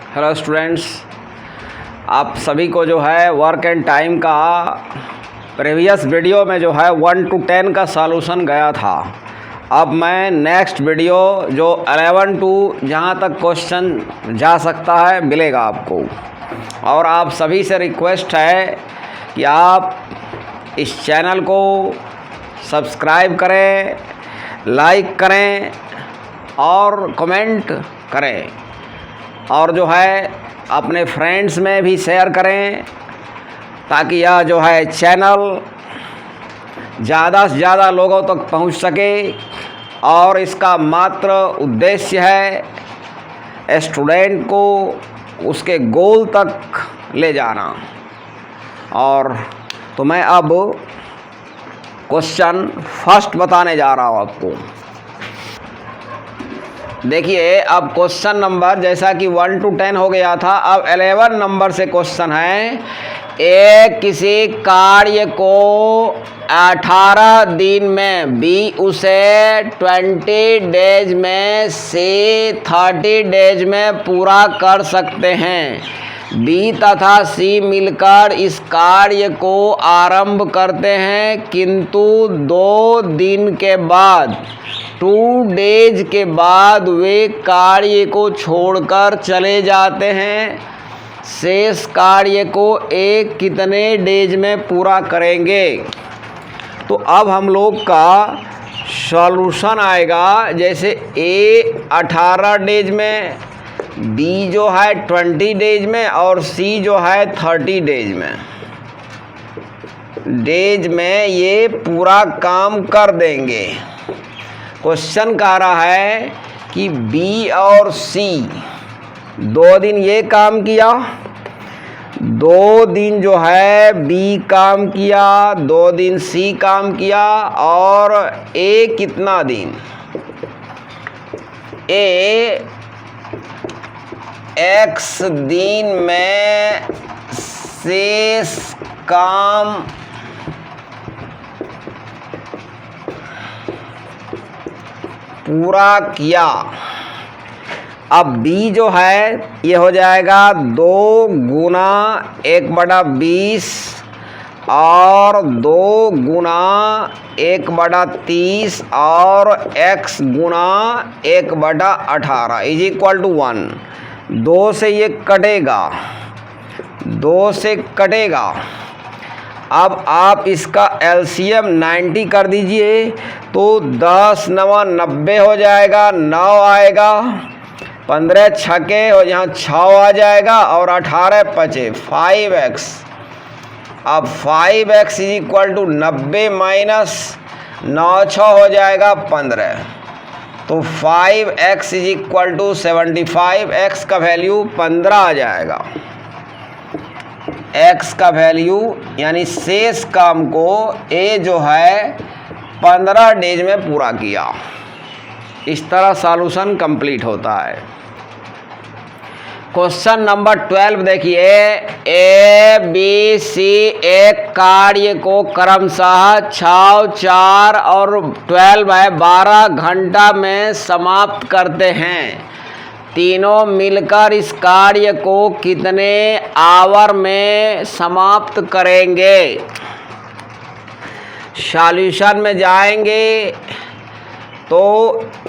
Hello students, आप सभी को जो है वर्क एंड टाइम का प्रीवियस वीडियो में जो है 1 to 10 का सॉल्यूशन गया था। अब मैं नेक्स्ट वीडियो जो 11 to जहाँ तक क्वेश्चन जा सकता है मिलेगा आपको। और आप सभी से रिक्वेस्ट है कि आप इस चैनल को सब्सक्राइब करें, लाइक करें और कमेंट करें, और जो है अपने फ्रेंड्स में भी शेयर करें ताकि यह जो है चैनल ज़्यादा से ज़्यादा लोगों तक पहुंच सके। और इसका मात्र उद्देश्य है स्टूडेंट को उसके गोल तक ले जाना। और तो मैं अब क्वेश्चन फर्स्ट बताने जा रहा हूँ आपको। देखिए, अब क्वेश्चन नंबर जैसा कि 1 to 10 हो गया था, अब 11 नंबर से क्वेश्चन है। एक किसी कार्य को 18 दिन में बी उसे 20 डेज में सी 30 डेज में पूरा कर सकते हैं। बी तथा सी मिलकर इस कार्य को आरंभ करते हैं, किंतु 2 दिन के बाद 2 डेज के बाद वे कार्य को छोड़कर चले जाते हैं। शेष कार्य को एक कितने डेज में पूरा करेंगे? तो अब हम लोग का सॉल्यूशन आएगा, जैसे ए 18 डेज में, बी जो है 20 डेज में और सी जो है 30 डेज में। डेज में ये पूरा काम कर देंगे। क्वेश्चन कह रहा है कि बी और सी 2 दिन ये काम किया, 2 दिन जो है बी काम किया, 2 दिन सी काम किया, और ए कितना दिन? ए एक्स दिन में शेष काम पूरा किया। अब बी जो है ये हो जाएगा 2 गुना 1/20 और 2 गुना 1/30 और x गुना 1/18 इज इक्वल टू 1। 2 से ये कटेगा, 2 से कटेगा। अब आप इसका एलसीएम 90 कर दीजिए तो 10 9 90 हो जाएगा, 9 आएगा, 15 छके और यहाँ 6 आ जाएगा और 18 बचे 5x। अब 5x is equal to 90 minus 9 6 हो जाएगा 15। तो 5x is equal to 75। x का वैल्यू 15 आ जाएगा। x का वैल्यू यानी शेष काम को ए जो है 15 डेज में पूरा किया। इस तरह सॉल्यूशन कंप्लीट होता है। क्वेश्चन नंबर 12 देखिए। ए बी सी एक कार्य को क्रमशः 6 4 और 12 है 12 घंटा में समाप्त करते हैं। तीनों मिलकर इस कार्य को कितने आवर में समाप्त करेंगे? सॉल्यूशन में जाएंगे तो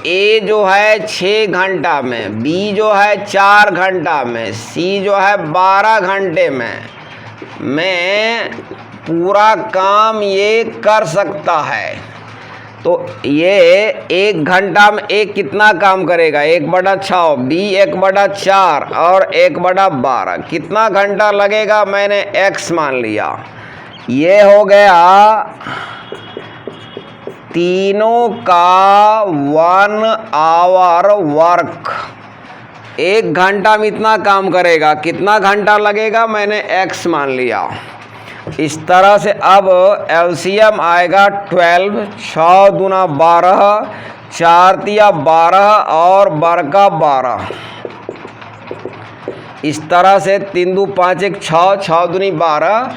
ए जो है 6 घंटा में, बी जो है 4 घंटा में, सी जो है 12 घंटे में पूरा काम ये कर सकता है। तो ये 1 घंटा में एक कितना काम करेगा? 1/6, बी 1/4 और 1/12। कितना घंटा लगेगा? मैंने x मान लिया। ये हो गया तीनों का 1 आवर वर्क। 1 घंटा में इतना काम करेगा, कितना घंटा लगेगा? मैंने x मान लिया। इस तरह से अब एलसीएम आएगा 12, 6 दूना 12, 4 तिया 12 और बरका 12। इस तरह से 3 दू 5 1 6, 6 दूनी 12।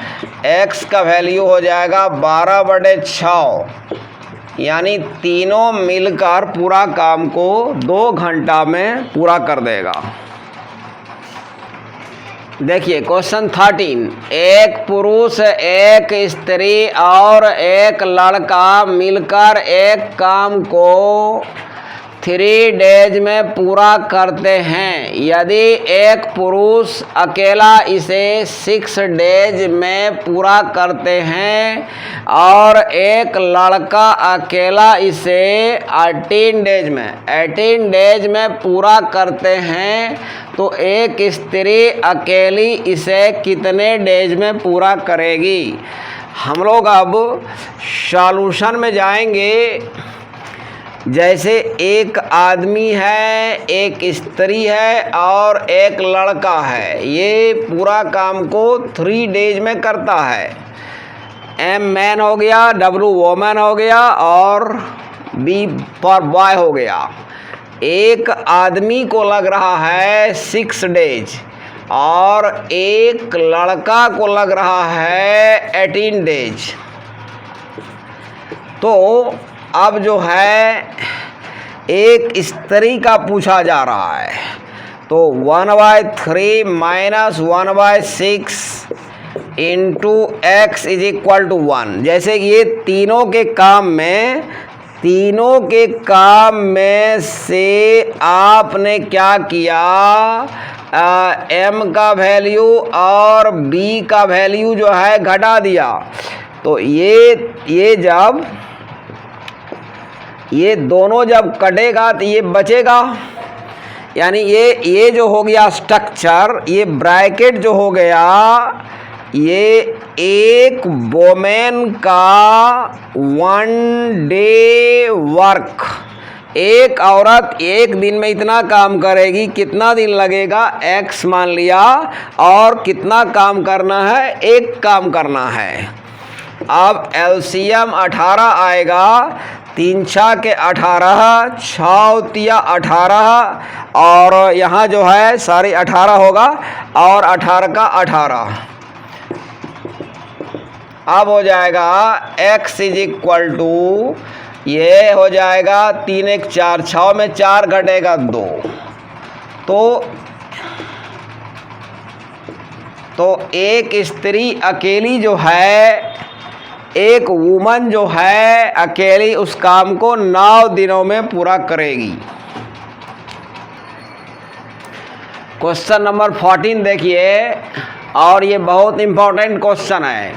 x का वैल्यू हो जाएगा 12/6, यानी तीनों मिलकर पूरा काम को 2 घंटा में पूरा कर देगा। देखिए क्वेश्चन 13, एक पुरुष एक स्त्री और एक लड़का मिलकर एक काम को 3 डेज में पूरा करते हैं। यदि एक पुरुष अकेला इसे 6 डेज में पूरा करते हैं और एक लड़का अकेला इसे 18 डेज में पूरा करते हैं, तो एक स्त्री अकेली इसे कितने डेज में पूरा करेगी? हम लोग अब सॉल्यूशन में जाएंगे। जैसे एक आदमी है, एक स्त्री है और एक लड़का है, ये पूरा काम को 3 डेज में करता है। M मैन हो गया, W वोमन हो गया और B फॉर बॉय हो गया। एक आदमी को लग रहा है 6 डेज और एक लड़का को लग रहा है 18 डेज। तो अब जो है एक स्त्री का पूछा जा रहा है, तो 1/3 minus 1/6 into x is equal to 1। जैसे कि ये तीनों के काम में से आपने क्या किया, m का वैल्यू और b का वैल्यू जो है घटा दिया। तो ये दोनों जब कटेगा तो ये बचेगा, यानी ये जो हो गया स्ट्रक्चर, ये ब्रैकेट जो हो गया, ये एक वोमेन का 1 डे वर्क। एक औरत एक दिन में इतना काम करेगी, कितना दिन लगेगा x मान लिया, और कितना काम करना है, एक काम करना है। अब एलसीएम 18 आएगा, 3 6 के 18, 6 तिया 18 और यहाँ जो है सारी 18 होगा और 18 का 18। अब हो जाएगा x इज इक्वल टू, ये हो जाएगा 3 1 4, 6 में 4 घटेगा 2, तो एक स्त्री अकेली जो है, एक वुमन जो है अकेली उस काम को 9 दिनों में पूरा करेगी। क्वेश्चन नंबर 14 देखिए, और ये बहुत इम्पोर्टेंट क्वेश्चन है।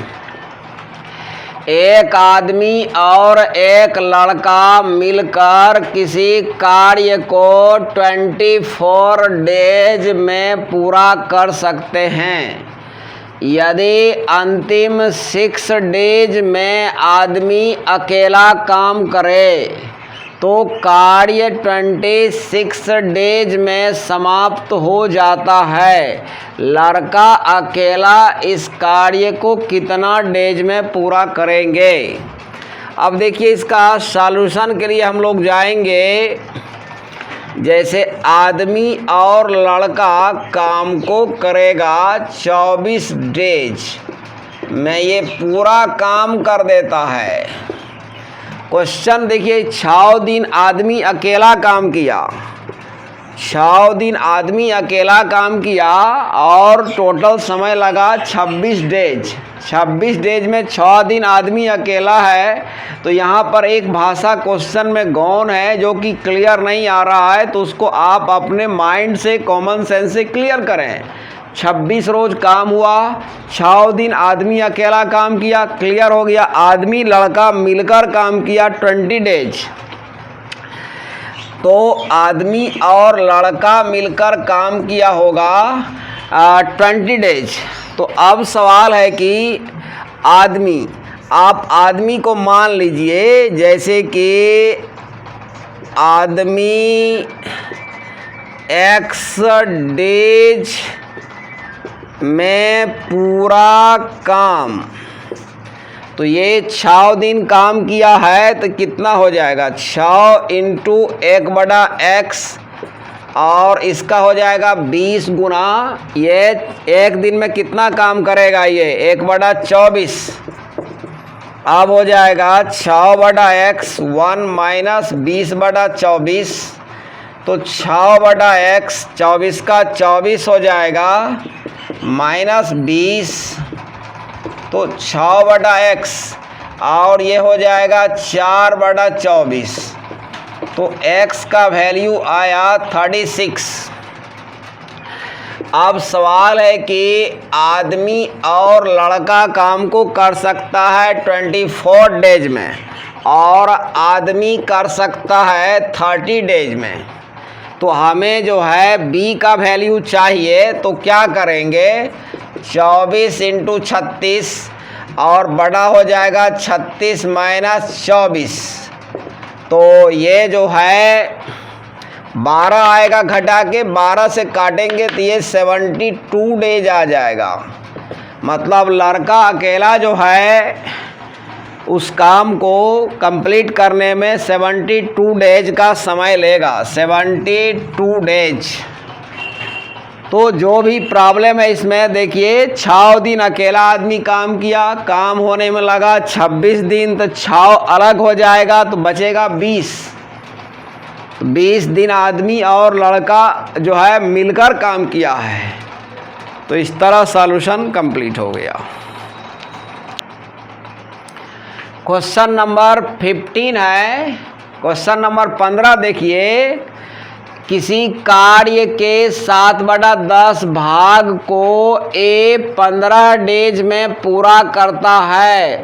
एक आदमी और एक लड़का मिलकर किसी कार्य को 24 डेज में पूरा कर सकते हैं। यदि अंतिम 6 डेज में आदमी अकेला काम करे तो कार्य 26 डेज में समाप्त हो जाता है। लड़का अकेला इस कार्य को कितना डेज में पूरा करेंगे? अब देखिए इसका सॉल्यूशन के लिए हम लोग जाएंगे। जैसे आदमी और लड़का काम को करेगा 24 डेज में, ये पूरा काम कर देता है। क्वेश्चन देखिए, 6 दिन आदमी अकेला काम किया, 6 दिन आदमी अकेला काम किया और टोटल समय लगा 26 डेज। 26 डेज में 6 दिन आदमी अकेला है, तो यहाँ पर एक भाषा क्वेश्चन में गौण है जो कि क्लियर नहीं आ रहा है, तो उसको आप अपने माइंड से, कॉमन सेंस से क्लियर करें। 26 रोज काम हुआ, 6 दिन आदमी अकेला काम किया, क्लियर हो गया। आदमी लड़का मिलकर काम किया 20 डेज, तो आदमी और लड़का मिलकर काम किया होगा 20 डेज। तो अब सवाल है कि आप आदमी को मान लीजिए, जैसे कि आदमी x डेज में पूरा काम, तो ये 6 दिन काम किया है, तो कितना हो जाएगा 6 इंटू 1/x और इसका हो जाएगा 20 गुना, ये एक दिन में कितना काम करेगा, ये 1/24। अब हो जाएगा 6/x 1 माइनस 20/24, तो 6/x 24 का 24 हो जाएगा, -20 तो 6/x और ये हो जाएगा 4/24 तो x का वैल्यू आया 36। अब सवाल है कि आदमी और लड़का काम को कर सकता है 24 डेज में और आदमी कर सकता है 30 डेज में। तो हमें जो है b का वैल्यू चाहिए, तो क्या करेंगे 24 × 36 और बड़ा हो जाएगा 36 - 24 तो ये जो है 12 आएगा, घटा के 12 से काटेंगे तो ये 72 डेज आ जाएगा। मतलब लड़का अकेला जो है उस काम को कंप्लीट करने में 72 डेज का समय लेगा, 72 डेज। तो जो भी प्रॉब्लम है इसमें देखिए 6 दिन अकेला आदमी काम किया, काम होने में लगा 26 दिन, तो 6 अलग हो जाएगा तो बचेगा 20 दिन आदमी और लड़का जो है मिलकर काम किया है। तो इस तरह सॉल्यूशन कंप्लीट हो गया। क्वेश्चन नंबर 15 है। क्वेश्चन नंबर 15 देखिए, किसी कार्य के 7/10 भाग को ए 15 डेज में पूरा करता है,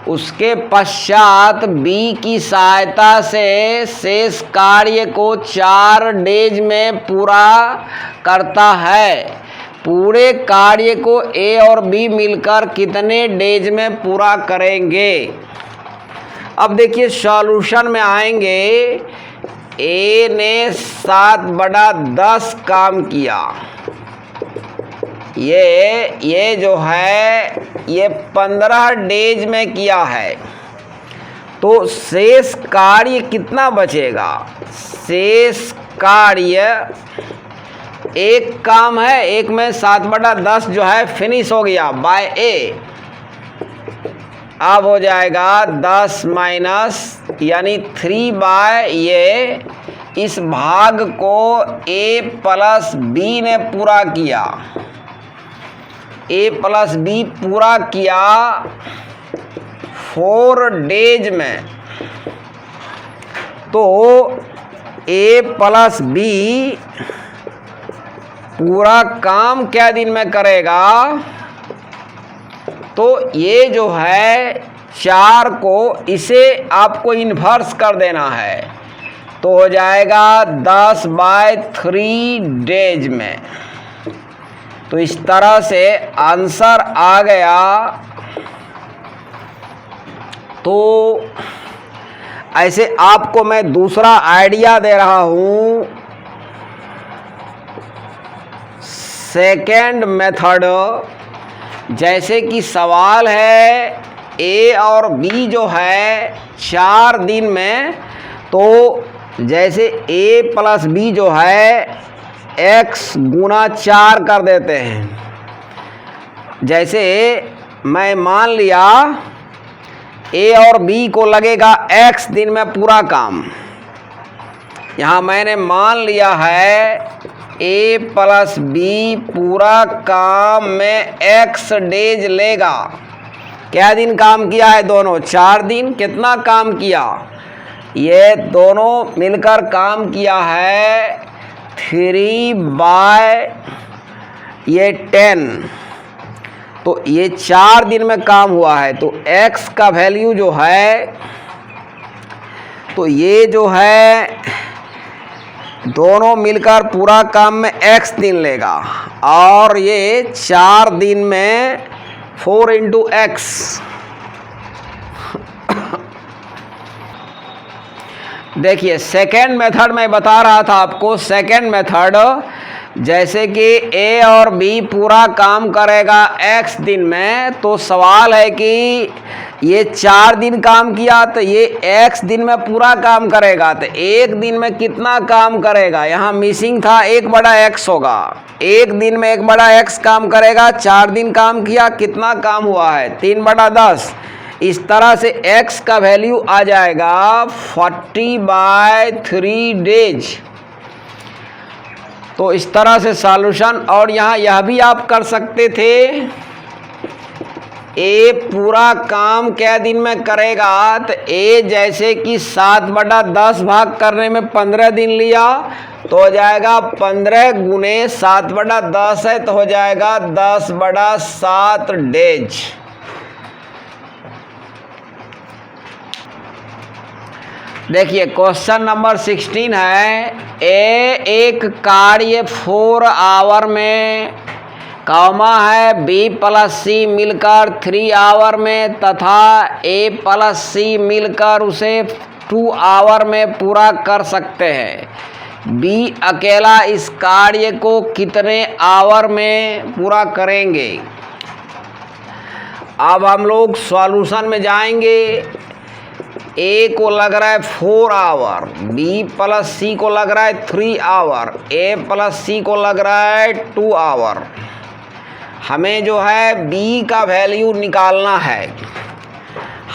उसके पश्चात बी की सहायता से शेष कार्य को 4 डेज में पूरा करता है। पूरे कार्य को ए और बी मिलकर कितने डेज में पूरा करेंगे? अब देखिए सॉल्यूशन में आएंगे। ए ने 7/10 काम किया, ये जो है ये 15 डेज में किया है, तो शेष कार्य कितना बचेगा? शेष कार्य एक काम है, एक में 7/10 जो है फिनिश हो गया बाय ए। अब हो जाएगा 10 माइनस यानी 3 ये, इस भाग को ए प्लस बी ने पूरा किया, ए प्लस बी पूरा किया 4 डेज में। तो ए प्लस बी पूरा काम क्या दिन में करेगा? तो ये जो है 4 को इसे आपको इन्वर्स कर देना है, तो हो जाएगा 10/3 डेज में। तो इस तरह से आंसर आ गया। तो ऐसे आपको मैं दूसरा आइडिया दे रहा हूँ। सेकेंड मेथड, जैसे कि सवाल है ए और बी जो है 4 दिन में, तो जैसे ए प्लस बी जो है x गुना 4 कर देते हैं। जैसे मैं मान लिया ए और बी को लगेगा x दिन में पूरा काम, यहाँ मैंने मान लिया है ए प्लस बी पूरा काम में x डेज लेगा। क्या दिन काम किया है दोनों? 4 दिन। कितना काम किया? ये दोनों मिलकर काम किया है 3/10। तो ये 4 दिन में काम हुआ है, तो x का वैल्यू जो है, तो ये जो है दोनों मिलकर पूरा काम में x दिन लेगा, और ये 4 दिन में 4 × x। देखिए सेकेंड मेथड मैं बता रहा था आपको। सेकेंड मेथड, जैसे कि ए और बी पूरा काम करेगा x दिन में, तो सवाल है कि ये 4 दिन काम किया तो ये x दिन में पूरा काम करेगा, तो 1 दिन में कितना काम करेगा? यहाँ मिसिंग था 1/x होगा। 1 दिन में 1/x काम करेगा। 4 दिन काम किया, कितना काम हुआ है? 3/10। इस तरह से x का वैल्यू आ जाएगा 40/3 डेज। तो इस तरह से सॉल्यूशन। और यहाँ यह भी आप कर सकते थे, ए पूरा काम क्या दिन में करेगा, तो ए जैसे कि 7/10 भाग करने में 15 दिन लिया, तो हो जाएगा 15 गुने 7/10 है, तो हो जाएगा 10/7 डेज। देखिए क्वेश्चन नंबर 16 है, ए एक कार्य 4 आवर में कॉमा है बी प्लस सी मिलकर 3 आवर में तथा ए प्लस सी मिलकर उसे 2 आवर में पूरा कर सकते हैं। बी अकेला इस कार्य को कितने आवर में पूरा करेंगे। अब हम लोग सॉल्यूशन में जाएंगे। ए को लग रहा है 4 आवर, बी प्लस सी को लग रहा है 3 आवर, ए प्लस सी को लग रहा है 2 आवर। हमें जो है बी का वैल्यू निकालना है।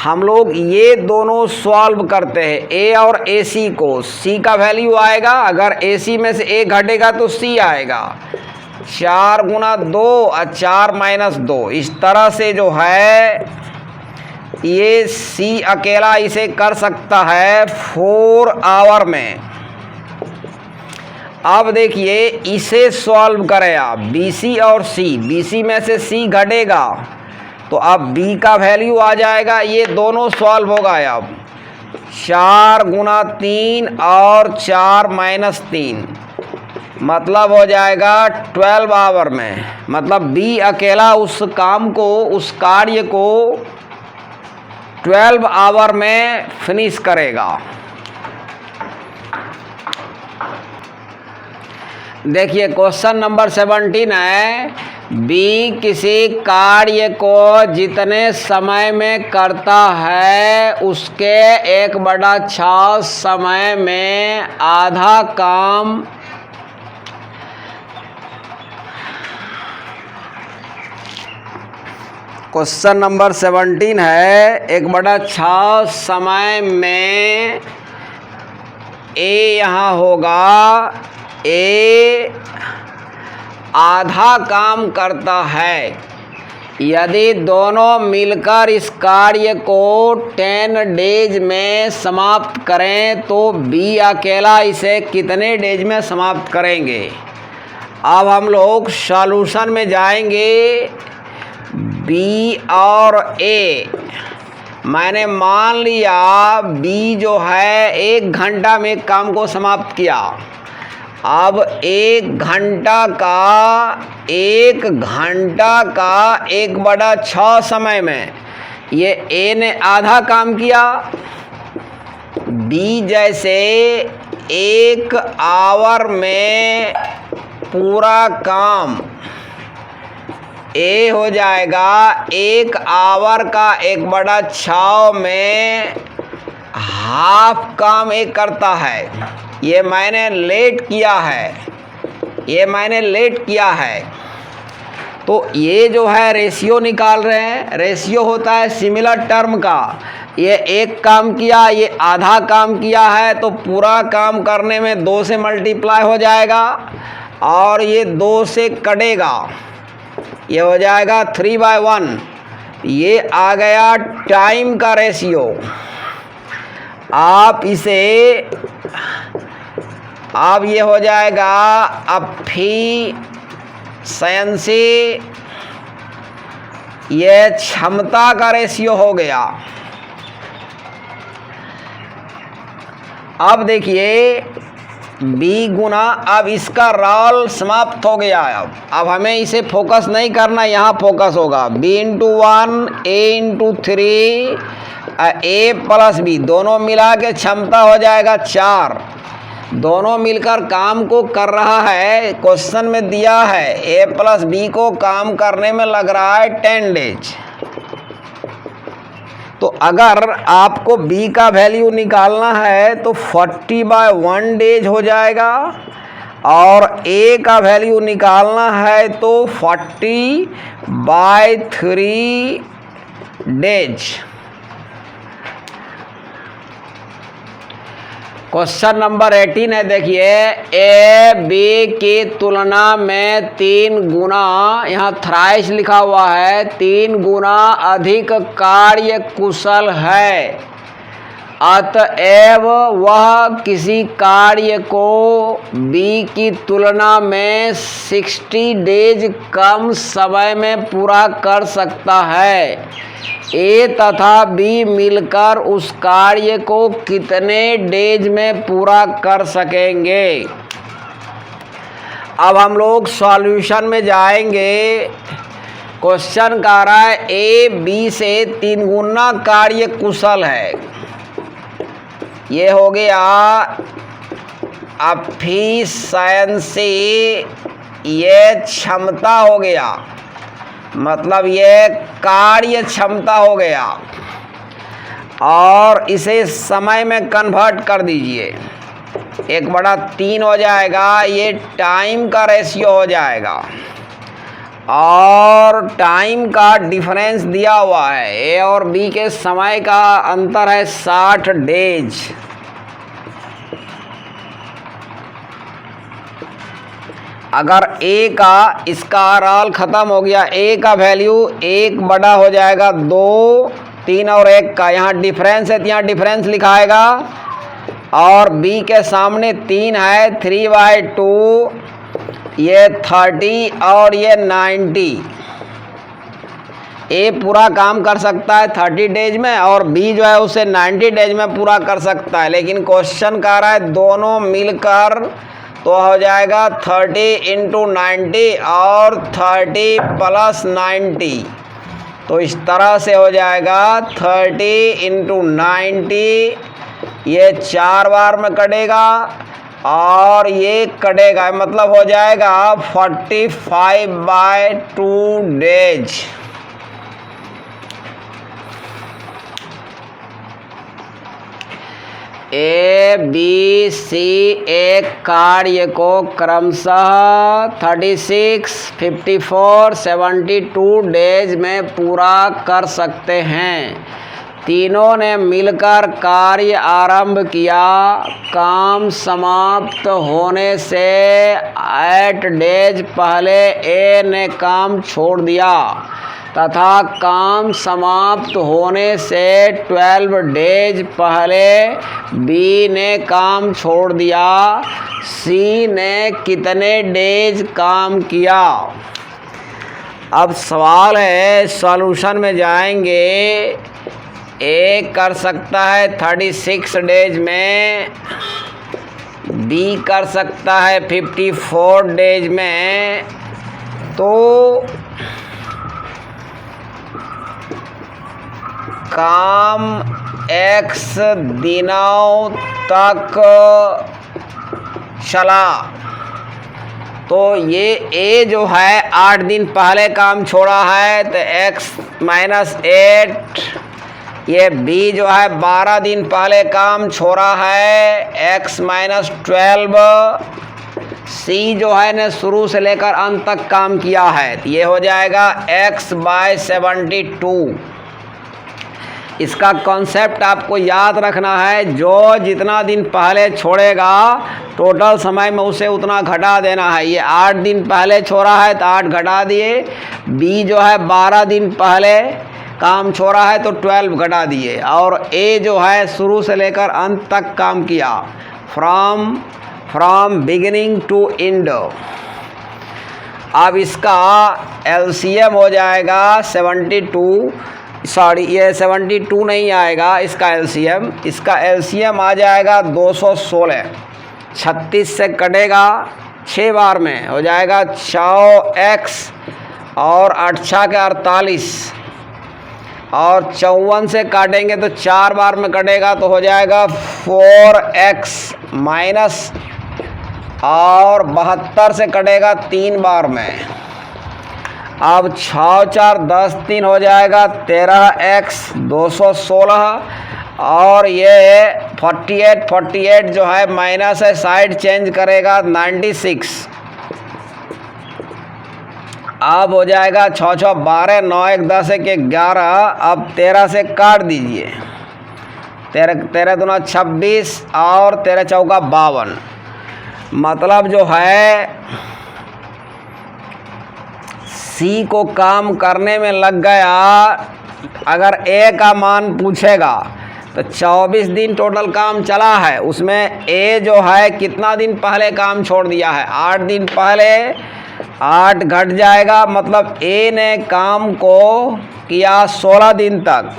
हम लोग ये दोनों सॉल्व करते हैं, ए और ए सी को। सी का वैल्यू आएगा, अगर ए सी में से ए घटेगा तो सी आएगा। 4 गुना 2 और 4 माइनस 2, इस तरह से जो है ये सी अकेला इसे कर सकता है 4 आवर में। अब देखिए इसे सॉल्व करें आप, बी सी और सी, बी सी में से सी घटेगा तो अब बी का वैल्यू आ जाएगा। ये दोनों सॉल्व होगा। अब 4 गुना 3 और 4 माइनस 3, मतलब हो जाएगा 12 आवर में। मतलब बी अकेला उस काम को, उस कार्य को 12 आवर में फिनिश करेगा। देखिए क्वेश्चन नंबर 17 है, बी किसी कार्य को जितने समय में करता है उसके 1/6 समय में आधा काम क्वेश्चन नंबर 17 है, 1/6 समय में ए यहाँ होगा, ए आधा काम करता है। यदि दोनों मिलकर इस कार्य को 10 डेज में समाप्त करें तो बी अकेला इसे कितने डेज में समाप्त करेंगे। अब हम लोग सॉल्यूशन में जाएंगे। बी और ए, मैंने मान लिया बी जो है 1 घंटा में काम को समाप्त किया। अब 1 घंटा का 1/6 समय में ये ए ने आधा काम किया। बी जैसे 1 आवर में पूरा काम, ए हो जाएगा 1 आवर का 1/6 में हाफ काम ए करता है। ये मैंने लेट किया है, तो ये जो है रेशियो निकाल रहे हैं। रेशियो होता है सिमिलर टर्म का। ये 1 काम किया, ये आधा काम किया है, तो पूरा काम करने में 2 से मल्टीप्लाई हो जाएगा और ये 2 से कटेगा, ये हो जाएगा 3/1। ये आ गया टाइम का रेशियो। आप इसे, अब ये हो जाएगा एफिशिएंसी, ये क्षमता का रेशियो हो गया। अब देखिए बी गुना, अब इसका रोल समाप्त हो गया। अब हमें इसे फोकस नहीं करना, यहाँ फोकस होगा b × 1 a × 3 a plus b, दोनों मिला के क्षमता हो जाएगा 4। दोनों मिलकर काम को कर रहा है। क्वेश्चन में दिया है a प्लस b को काम करने में लग रहा है 10 डेज। तो अगर आपको b का वैल्यू निकालना है तो 40/1 डेज हो जाएगा और a का वैल्यू निकालना है तो 40/3 डेज। क्वेश्चन नंबर 18 है, देखिए ए बी की तुलना में 3 गुना, यहाँ थ्राइस लिखा हुआ है, 3 गुना अधिक कार्य कुशल है, अतएव वह किसी कार्य को बी की तुलना में 60 डेज कम समय में पूरा कर सकता है। ए तथा बी मिलकर उस कार्य को कितने डेज में पूरा कर सकेंगे। अब हम लोग सॉल्यूशन में जाएंगे। क्वेश्चन कह रहा है ए बी से 3 गुना कार्य कुशल है, ये हो गया एफिशिएंसी, ये क्षमता हो गया, मतलब ये कार्य क्षमता हो गया, और इसे समय में कन्वर्ट कर दीजिए, 1/3 हो जाएगा, ये टाइम का रेशियो हो जाएगा, और टाइम का डिफरेंस दिया हुआ है, ए और बी के समय का अंतर है 60 डेज। अगर ए का, इसका आर ख़त्म हो गया, ए का वैल्यू 1 बड़ा हो जाएगा 2, 3 और 1 का, यहाँ डिफरेंस है तो यहाँ डिफरेंस लिखाएगा, और बी के सामने 3 है, 3/2, ये 30 और ये 90। ए पूरा काम कर सकता है 30 डेज में, और बी जो है उसे 90 डेज में पूरा कर सकता है, लेकिन क्वेश्चन कह रहा है दोनों मिलकर तो हो जाएगा 30 × 90 और 30 + 90, तो इस तरह से हो जाएगा 30 × 90, ये 4 बार में कटेगा और ये कटेगा, मतलब हो जाएगा 45/2 डेज। ए बी सी एक कार्य को क्रमशः 36, 54, 72 डेज में पूरा कर सकते हैं। तीनों ने मिलकर कार्य आरंभ किया। काम समाप्त होने से 8 डेज पहले ए ने काम छोड़ दिया तथा काम समाप्त होने से 12 डेज पहले बी ने काम छोड़ दिया। सी ने कितने डेज काम किया। अब सवाल है, सॉल्यूशन में जाएंगे। ए कर सकता है 36 डेज में, बी कर सकता है 54 डेज में, तो काम x दिनों तक चला, तो ये ए जो है 8 दिन पहले काम छोड़ा है तो x - 8, ये बी जो है 12 दिन पहले काम छोड़ा है x - 12, सी जो है ने शुरू से लेकर अंत तक काम किया है तो ये हो जाएगा x/72। इसका कॉन्सेप्ट आपको याद रखना है, जो जितना दिन पहले छोड़ेगा टोटल समय में उसे उतना घटा देना है। ये 8 दिन पहले छोड़ा है तो 8 घटा दिए, बी जो है 12 दिन पहले काम छोड़ा है तो 12 घटा दिए, और ए जो है शुरू से लेकर अंत तक काम किया, फ्रॉम बिगिनिंग टू एंड। अब इसका एलसीएम हो जाएगा 72, सॉरी ये 72 नहीं आएगा इसका एलसीएम आ जाएगा 216। 36 से कटेगा 6 बार में हो जाएगा 6x, और 8 × 48, और 54 से काटेंगे तो 4 बार में कटेगा तो हो जाएगा 4x माइनस, और 72 से कटेगा 3 बार में। अब 6 × 4 = 10, 3 हो जाएगा 13x 216, और ये 48 जो है माइनस है, साइड चेंज करेगा 96। अब हो जाएगा 6 × 6 = 12, 9 × 1 = 10, 11। अब 13 से काट दीजिए 13 दूना 26 और 13 चौका 52। मतलब जो है सी को काम करने में लग गया, अगर ए का मान पूछेगा तो 24 दिन टोटल काम चला है। उसमें ए जो है कितना दिन पहले काम छोड़ दिया है, 8 दिन पहले, 8 घट जाएगा, मतलब ए ने काम को किया 16 दिन तक।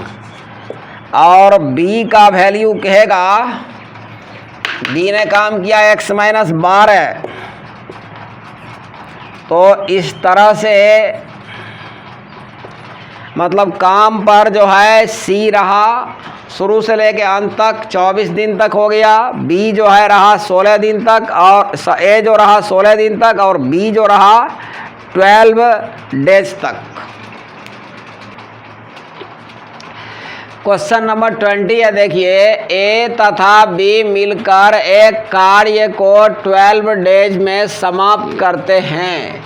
और बी का वैल्यू कहेगा, बी ने काम किया x - 12। तो इस तरह से मतलब काम पर जो है सी रहा शुरू से लेके अंत तक 24 दिन तक हो गया, बी जो है रहा 16 दिन तक, और ए जो रहा 16 दिन तक, और बी जो रहा 12 डेज तक। क्वेश्चन नंबर 20 है, देखिए ए तथा बी मिलकर एक कार्य को 12 डेज में समाप्त करते हैं,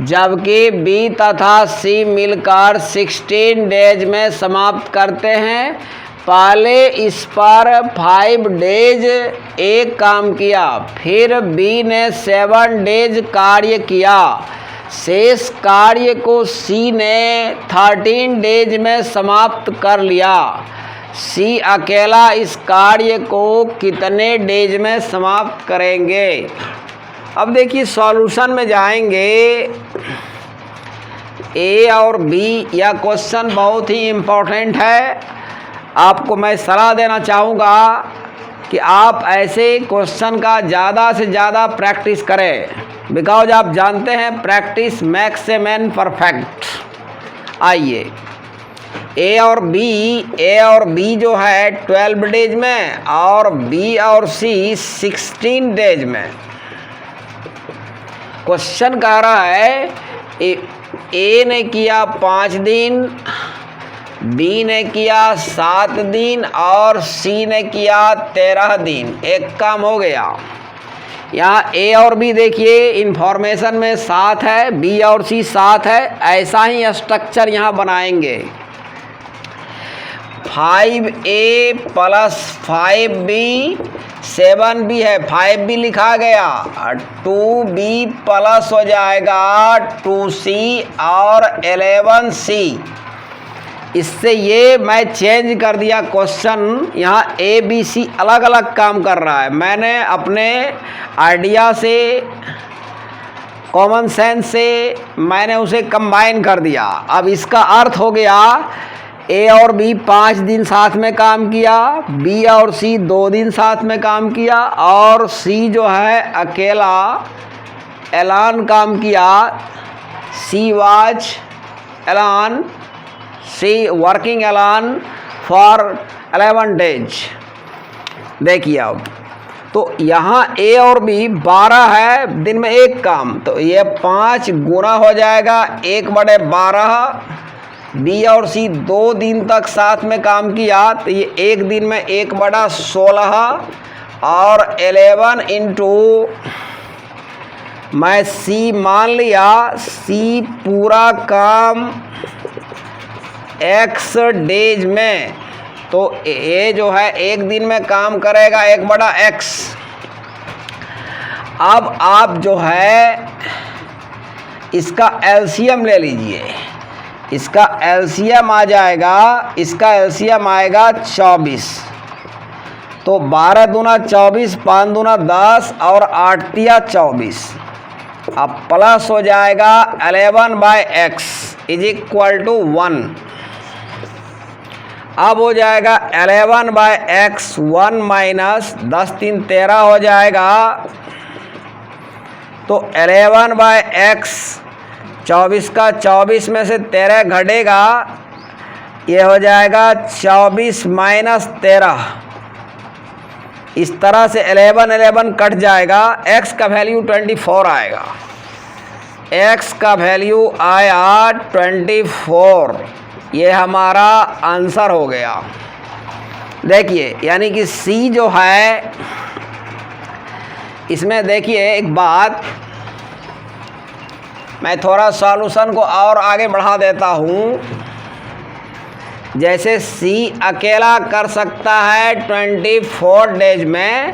जबकि बी तथा सी मिलकर 16 डेज में समाप्त करते हैं। पहले इस पर 5 डेज एक काम किया, फिर बी ने 7 डेज कार्य किया। शेष कार्य को सी ने 13 डेज में समाप्त कर लिया। सी अकेला इस कार्य को कितने डेज में समाप्त करेंगे? अब देखिए सॉल्यूशन में जाएंगे। ए और बी, यह क्वेश्चन बहुत ही इम्पोर्टेंट है। आपको मैं सलाह देना चाहूँगा कि आप ऐसे क्वेश्चन का ज़्यादा से ज़्यादा प्रैक्टिस करें, बिकॉज आप जानते हैं practice makes a man perfect. आइए ए और बी जो है 12 डेज में, और बी और सी 16 डेज में। क्वेश्चन कह रहा है ए ने किया 5 दिन, बी ने किया 7 दिन, और सी ने किया 13 दिन। एक काम हो गया। यहाँ ए और बी देखिए इंफॉर्मेशन में साथ है, बी और सी साथ है। ऐसा ही स्ट्रक्चर यहाँ बनाएंगे। 5A + 5B 7B है, 5B लिखा गया, 2B प्लस हो जाएगा 2C और 11C। इससे ये मैं चेंज कर दिया क्वेश्चन। यहाँ ए बी सी अलग अलग काम कर रहा है, मैंने अपने आइडिया से, कॉमन सेंस से मैंने उसे कंबाइन कर दिया। अब इसका अर्थ हो गया ए और बी 5 दिन साथ में काम किया, बी और सी 2 दिन साथ में काम किया, और सी जो है अकेला एलान काम किया। सी वाज एलान, सी वर्किंग एलान फॉर 11 डेज। देखिए अब तो यहाँ ए और बी 12 है, दिन में एक काम, तो ये 5 गुना हो जाएगा 1/12। बी और सी 2 दिन तक साथ में काम किया, तो ये एक दिन में 1/16, और 11 इंटू, मैं सी मान लिया, सी पूरा काम x डेज में, तो ए जो है एक दिन में काम करेगा 1/x। अब आप जो है इसका एलसीएम ले लीजिए। इसका एलसीएम आ जाएगा, इसका एलसीएम आएगा 24। तो 12 दूना 24, 5 दूना 10, और 8 तिया 24। अब प्लस हो जाएगा 11/x = 1। अब हो जाएगा 11/x 1 माइनस 10 3 13 हो जाएगा। तो 11/x 24 का 24 में से 13 घटेगा, ये हो जाएगा 24 माइनस 13। इस तरह से 11 कट जाएगा। x का वैल्यू 24 आएगा। x का वैल्यू आया 24। ये हमारा आंसर हो गया। देखिए यानी कि C जो है, इसमें देखिए एक बात, मैं थोड़ा सॉल्यूशन को और आगे बढ़ा देता हूँ। जैसे सी अकेला कर सकता है 24 डेज में,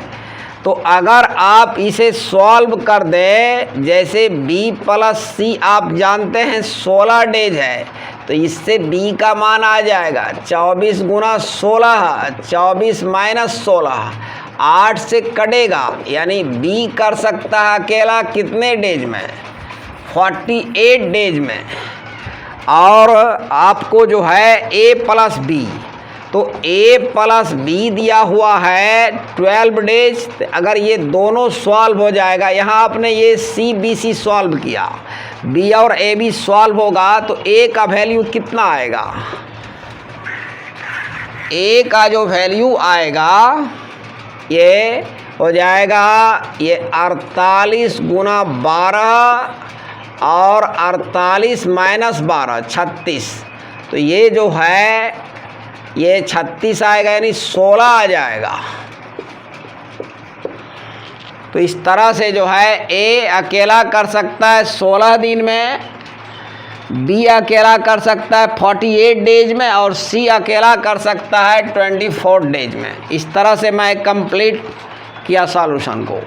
तो अगर आप इसे सॉल्व कर दें, जैसे बी प्लस सी आप जानते हैं 16 डेज है, तो इससे बी का मान आ जाएगा 24 गुना 16, 24 माइनस 16, 8 से कटेगा, यानी बी कर सकता है अकेला कितने डेज में, 48 डेज में। और आपको जो है ए प्लस बी, तो ए प्लस बी दिया हुआ है 12 डेज। अगर ये दोनों सॉल्व हो जाएगा, यहाँ आपने ये सी बी सी सॉल्व किया, बी और ए बी सॉल्व होगा, तो ए का वैल्यू कितना आएगा, ए का जो वैल्यू आएगा ये हो जाएगा ये 48 गुना 12 और 48 माइनस 12 36, तो ये जो है ये 36 आएगा, यानी 16 आ जाएगा। तो इस तरह से जो है ए अकेला कर सकता है 16 दिन में, बी अकेला कर सकता है 48 डेज में, और सी अकेला कर सकता है 24 डेज में। इस तरह से मैं कंप्लीट किया सॉल्यूशन को।